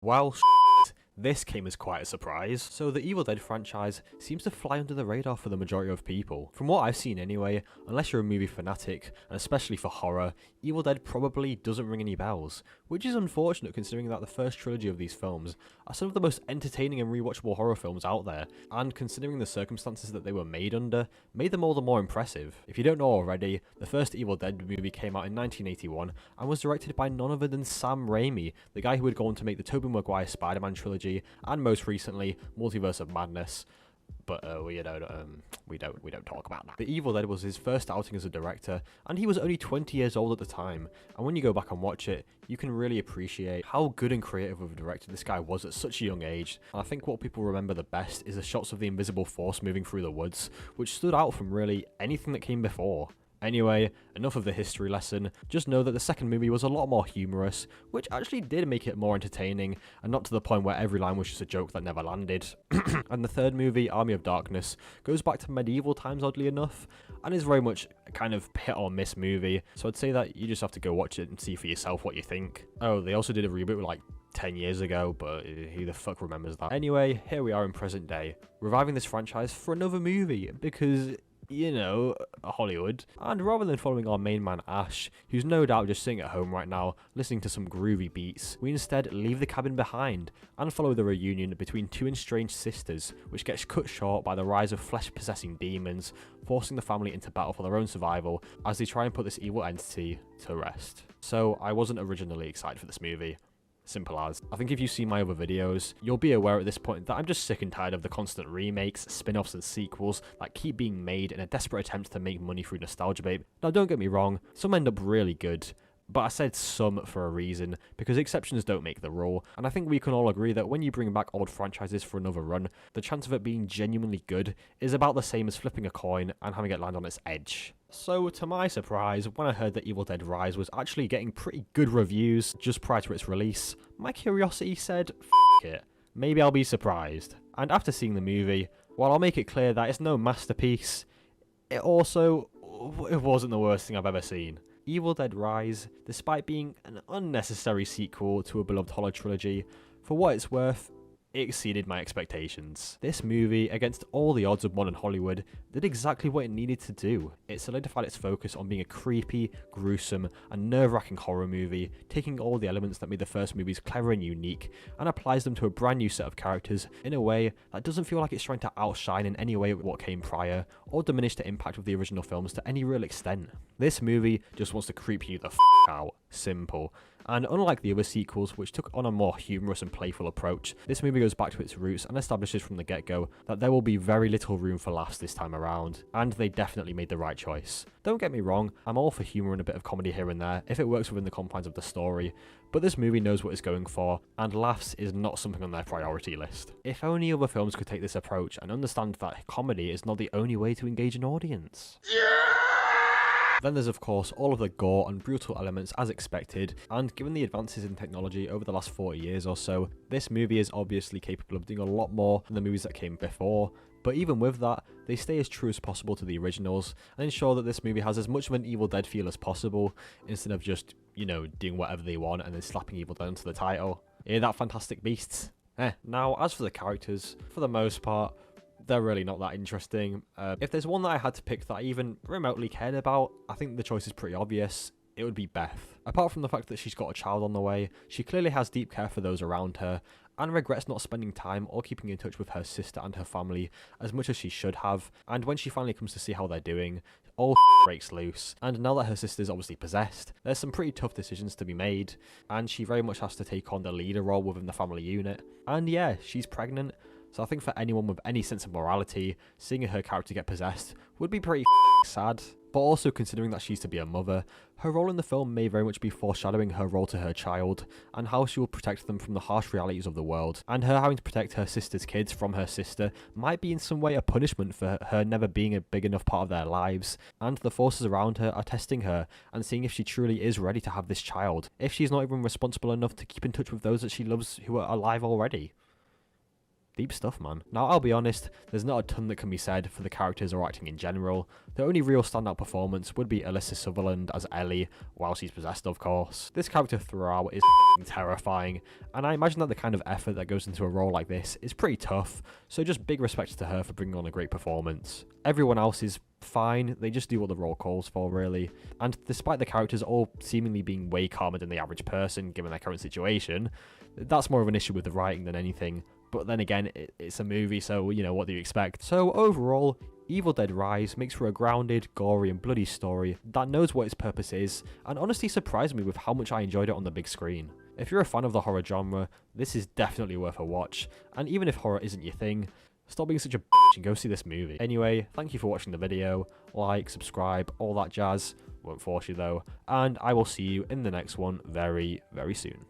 Well, this came as quite a surprise. So the Evil Dead franchise seems to fly under the radar for the majority of people. From what I've seen anyway, unless you're a movie fanatic, and especially for horror, Evil Dead probably doesn't ring any bells, which is unfortunate considering that the first trilogy of these films are some of the most entertaining and rewatchable horror films out there, and considering the circumstances that they were made under, made them all the more impressive. If you don't know already, the first Evil Dead movie came out in 1981 and was directed by none other than Sam Raimi, the guy who would go on to make the Tobey Maguire Spider-Man trilogy and most recently Multiverse of Madness. But we don't talk about that. The Evil Dead was his first outing as a director, and he was only 20 years old at the time. And when you go back and watch it, you can really appreciate how good and creative of a director this guy was at such a young age. And I think what people remember the best is the shots of the invisible force moving through the woods, which stood out from really anything that came before. Anyway, enough of the history lesson, just know that the second movie was a lot more humorous, which actually did make it more entertaining, and not to the point where every line was just a joke that never landed. And the third movie, Army of Darkness, goes back to medieval times oddly enough, and is very much a kind of hit or miss movie, so I'd say that you just have to go watch it and see for yourself what you think. Oh, they also did a reboot like 10 years ago, but who the fuck remembers that? Anyway, here we are in present day, reviving this franchise for another movie, because you know, Hollywood. And rather than following our main man Ash, who's no doubt just sitting at home right now, listening to some groovy beats, we instead leave the cabin behind and follow the reunion between two estranged sisters, which gets cut short by the rise of flesh-possessing demons, forcing the family into battle for their own survival as they try and put this evil entity to rest. So I wasn't originally excited for this movie. Simple as. I think if you've seen my other videos, you'll be aware at this point that I'm just sick and tired of the constant remakes, spin-offs and sequels that keep being made in a desperate attempt to make money through nostalgia bait. Now don't get me wrong, some end up really good, but I said some for a reason, because exceptions don't make the rule, and I think we can all agree that when you bring back old franchises for another run, the chance of it being genuinely good is about the same as flipping a coin and having it land on its edge. So, to my surprise, when I heard that Evil Dead Rise was actually getting pretty good reviews just prior to its release, my curiosity said, F it, maybe I'll be surprised. And after seeing the movie, while I'll make it clear that it's no masterpiece, it wasn't the worst thing I've ever seen. Evil Dead Rise, despite being an unnecessary sequel to a beloved horror trilogy, for what it's worth, it exceeded my expectations. This movie, against all the odds of modern Hollywood, did exactly what it needed to do. It solidified its focus on being a creepy, gruesome, and nerve-wracking horror movie, taking all the elements that made the first movies clever and unique, and applies them to a brand new set of characters in a way that doesn't feel like it's trying to outshine in any way what came prior, or diminish the impact of the original films to any real extent. This movie just wants to creep you the f*** out. Simple. And unlike the other sequels, which took on a more humorous and playful approach, this movie goes back to its roots and establishes from the get-go that there will be very little room for laughs this time around, and they definitely made the right choice. Don't get me wrong, I'm all for humour and a bit of comedy here and there, if it works within the confines of the story, but this movie knows what it's going for, and laughs is not something on their priority list. If only other films could take this approach and understand that comedy is not the only way to engage an audience. Then there's of course all of the gore and brutal elements as expected, and given the advances in technology over the last 40 years or so, this movie is obviously capable of doing a lot more than the movies that came before, but even with that, they stay as true as possible to the originals, and ensure that this movie has as much of an Evil Dead feel as possible, instead of just, you know, doing whatever they want and then slapping Evil Dead onto the title. Hear that, Fantastic Beasts? Now, as for the characters, for the most part, they're really not that interesting. If there's one that I had to pick that I even remotely cared about, I think the choice is pretty obvious. It would be Beth. Apart from the fact that she's got a child on the way, she clearly has deep care for those around her, and regrets not spending time or keeping in touch with her sister and her family as much as she should have, and when she finally comes to see how they're doing, all breaks loose, and now that her sister's obviously possessed, there's some pretty tough decisions to be made, and she very much has to take on the leader role within the family unit. And yeah, she's pregnant, so I think for anyone with any sense of morality, seeing her character get possessed would be pretty sad. But also considering that she's to be a mother, her role in the film may very much be foreshadowing her role to her child, and how she will protect them from the harsh realities of the world, and her having to protect her sister's kids from her sister might be in some way a punishment for her never being a big enough part of their lives, and the forces around her are testing her and seeing if she truly is ready to have this child, if she's not even responsible enough to keep in touch with those that she loves who are alive already. Deep stuff, man. Now, I'll be honest, there's not a ton that can be said for the characters or acting in general. The only real standout performance would be Alyssa Sutherland as Ellie, while she's possessed, of course. This character throughout is terrifying, and I imagine that the kind of effort that goes into a role like this is pretty tough, so just big respect to her for bringing on a great performance. Everyone else is fine, they just do what the role calls for, really. And despite the characters all seemingly being way calmer than the average person given their current situation, that's more of an issue with the writing than anything. But then again, it's a movie, so, you know, what do you expect? So overall, Evil Dead Rise makes for a grounded, gory and bloody story that knows what its purpose is, and honestly surprised me with how much I enjoyed it on the big screen. If you're a fan of the horror genre, this is definitely worth a watch, and even if horror isn't your thing, stop being such a bitch and go see this movie. Anyway, thank you for watching the video, like, subscribe, all that jazz, won't force you though, and I will see you in the next one very, very soon.